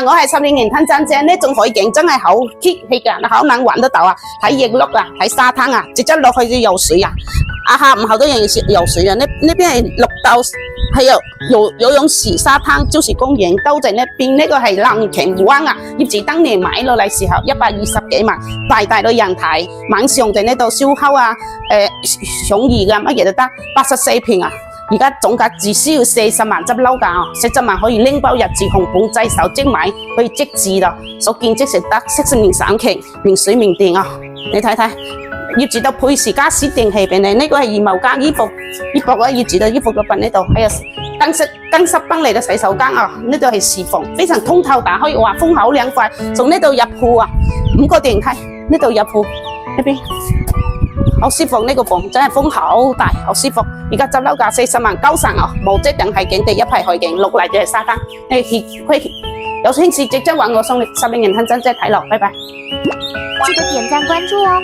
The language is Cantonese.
我係10年前真正呢種海景真係好激氣㗎，好難玩得到啊！睇日落啊，睇沙灘啊，直接落去就游水啊！下午好多人游水啊，那邊係綠道，還有游泳池、沙灘就是公園都在那邊。那個係藍鯨灣啊，業主當年買落嚟時候120幾萬，大到人睇，晚上在那度燒烤啊，賞魚啊，乜嘢都得，84平啊！而家總價只需要40萬執樓價哦，40萬可以拎包日字紅本仔手即買，可以即治咯，所見即食得，60年3期，免水免電啊！你睇睇，業主都配時加濕電器俾你，呢個係羽毛加衣服啊，業主嘅衣服嘅品呢度，還有更濕崩嚟嘅洗手間啊，呢度係廚房，非常通透打開，哇，風口涼快，從呢度入鋪啊，5個電梯，呢度入鋪呢邊。好舒服，呢個房真係風好大，好舒服。而家執樓價40萬9成啊，無遮定係景地一排海景，落嚟就係沙灘。有興趣直接揾我送你10年認真真睇落，拜拜。記得點讚關注哦。